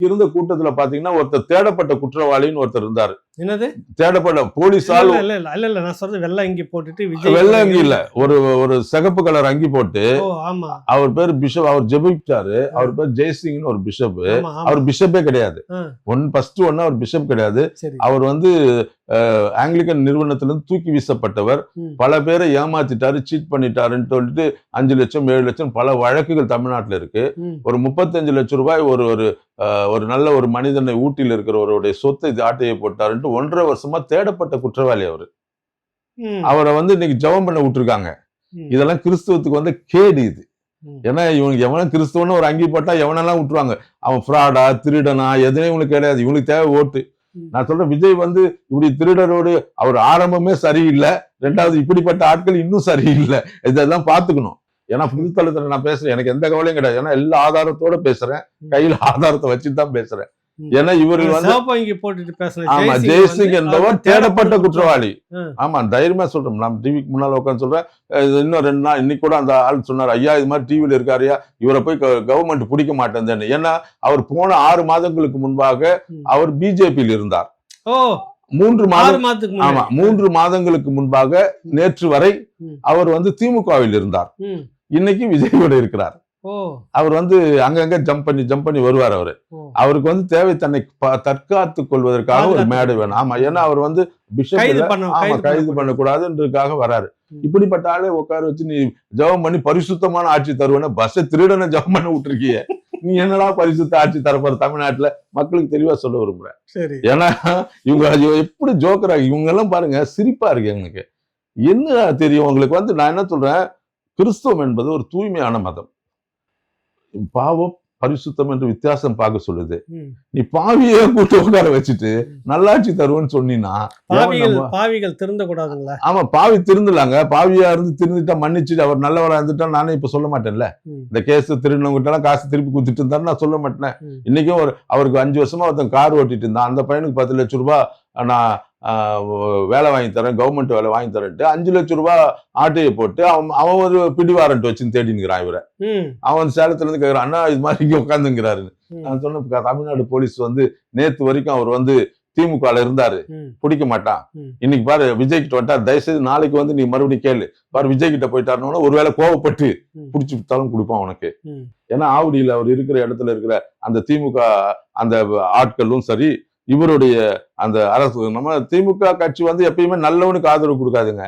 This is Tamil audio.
இருந்த கூட்டத்துல பாத்தீங்கன்னா ஒருத்தர் தேடப்பட்ட குற்றவாளின்னு ஒருத்தர் இருந்தாரு. என்னது? தேடப்பட்ட போலீஸால் இல்ல நான் சொல்றது வெள்ளை அங்கி போட்டுட்டு விஜய் வெள்ளை அங்கி இல்ல, ஒரு சிகப்பு கலர் அங்கி போட்டு ஆமா அவர் பேர் பிஷப், அவர் ஜெபிச்சாரு. அவர் பேர் ஜெய்சிங்னு ஒரு பிஷப். அவர் பிஷப்பே கிடையாது. ஃபர்ஸ்ட் அவர் பிஷப் கிடையாது. அவர் வந்து ஆங்கிலிக்கன் நிறுவனத்திலிருந்து தூக்கி வீசப்பட்டவர். பல பேரை ஏமாத்திட்டாரு, சீட் பண்ணிட்டாருன்னு சொல்லிட்டு 5 லட்சம் 7 லட்சம் பல வழக்குகள் தமிழ்நாட்டில் இருக்கு. ஒரு 35 லட்சம் ரூபாய் ஒரு நல்ல ஒரு மனிதனை ஊட்டியில் இருக்கிறவருடைய சொத்தை ஆட்டையை போட்டாருன்ட்டு 1.5 வருஷமா தேடப்பட்ட குற்றவாளி அவரு. அவரை வந்து இன்னைக்கு ஜெபம் பண்ண விட்டுருக்காங்க. இதெல்லாம் கிறிஸ்துவத்துக்கு வந்து கேடு இது. ஏன்னா இவனுக்கு எவனும் கிறிஸ்துவன்னு ஒரு அங்கி போட்டா எவனெல்லாம் விட்டுருவாங்க. அவன் ஃப்ராடா திருடனா எதுனே இவனுக்கு கிடையாது. இவனுக்கு தேவை ஓட்டு. நான் சொல்றேன், விஜய் வந்து இப்படி திருடரோடு அவர் ஆரம்பமே சரியில்லை. 2வது இப்படிப்பட்ட ஆட்கள் இன்னும் சரியில்லை. இதெல்லாம் பாத்துக்கணும். ஏன்னா புதுத்தளத்துல நான் பேசுறேன், எனக்கு எந்த கவலையும் கிடையாது. ஏன்னா எல்லா ஆதாரத்தோட பேசுறேன், கையில ஆதாரத்தை வச்சுதான் பேசுறேன். ஏன்னா இவர்கள் வந்து ஆமா ஜெய்சிங் என்பவர் தேடப்பட்ட குற்றவாளி. ஆமா தைரியமா சொல்றேன். நான் டிவிக்கு முன்னால உட்காந்து சொல்றேன். இன்னும் 2 நாள் இன்னைக்கு கூட அந்த ஆள் சொன்னார், ஐயா இது மாதிரி டிவில இருக்காருயா, இவரை போய் கவர்மெண்ட் பிடிக்க மாட்டேன். ஏன்னா அவர் போன 6 மாதங்களுக்கு முன்பாக அவர் பிஜேபியில் இருந்தார். 3 மாதங்களுக்கு முன்பாக நேற்று வரை அவர் வந்து திமுகவில் இருந்தார். இன்னைக்கு விஜயோட இருக்கிறார். அவர் வந்து அங்கங்க ஜம்ப் பண்ணி வருவார். அவருக்கு வந்து தேவை தன்னை தற்காத்துக் கொள்வதற்காக ஒரு மேடை வேணும். ஆமா, ஏன்னா அவர் வந்து கைது பண்ணக்கூடாதுன்றதுக்காக வராரு. இப்படிப்பட்ட ஆளே உட்கார வச்சு நீ ஜெபம் பண்ணி பரிசுத்தமான ஆட்சி தருவேன்னா பஸ் திருடனை ஜெபம் பண்ண விட்டுருக்கிய. நீ என்னடா பரிசுத்த ஆட்சி தரப்போற தமிழ்நாட்டுல மக்களுக்கு தெளிவா சொல்ல விரும்புறேன். ஏன்னா இவங்க எப்படி ஜோக்கராக இவங்க எல்லாம் பாருங்க, சிரிப்பா இருக்கு எனக்கு. என்ன தெரியும் உங்களுக்கு வந்து நான் என்ன சொல்றேன், கிறிஸ்தவம் என்பது ஒரு தூய்மையான மதம். பாவம் பரிசுத்தம் என்று வித்தியாசம் பார்க்க சொல்லுது. நீ பாவியே கூட்டு உட்கார வச்சுட்டு நல்லாட்சி தருவேன்னு சொன்னீங்கன்னா பாவிகள் திருந்த கூடாதுங்களா? ஆமா, பாவி திருந்தலாங்க. பாவியா இருந்து திருந்துட்டா மன்னிச்சுட்டு அவர் நல்லவரா இருந்துட்டா நானே இப்ப சொல்ல மாட்டேன்ல. இந்த கேஸ் திருநவங்கிட்ட எல்லாம் காசு திருப்பி குடுத்துட்டு இருந்தாரு நான் சொல்ல மாட்டேன். இன்னைக்கும் அவருக்கு 5 வருஷமா ஒருத்தன் கார் ஓட்டிட்டு இருந்தான். அந்த பையனுக்கு 10 லட்சம் ரூபாய் நான் வேலை வாங்கி தரேன், கவர்மெண்ட் வேலை வாங்கி தரேன்ட்டு 5 லட்சம் ரூபாய் ஆட்டையை போட்டு அவன் ஒரு பிடிவாரண்ட் வச்சுன்னு தேடினுக்கிறான். இவரை அவன் சேலத்துல இருந்து கேட்கிறான், அண்ணா இது மாதிரி இங்க உட்காந்துங்கிறாருன்னு. நான் சொன்ன தமிழ்நாடு போலீஸ் வந்து நேத்து வரைக்கும் அவர் வந்து திமுக இருந்தாரு, பிடிக்க மாட்டான். இன்னைக்கு பாரு விஜய் கிட்ட வந்தா, தயவுசெய்து நாளைக்கு வந்து நீ மறுபடியும் கேளு பாரு, விஜய் கிட்ட போயிட்டாருன்னா ஒருவேளை கோவப்பட்டு பிடிச்சி விட்டாலும் கொடுப்பான் உனக்கு. ஏன்னா ஆவடியில அவர் இருக்கிற இடத்துல இருக்கிற அந்த திமுக அந்த ஆட்களும் சரி, இவருடைய அந்த அரசு, நம்ம திமுக கட்சி வந்து எப்பயுமே நல்லவனுக்கு ஆதரவு கொடுக்காதுங்க.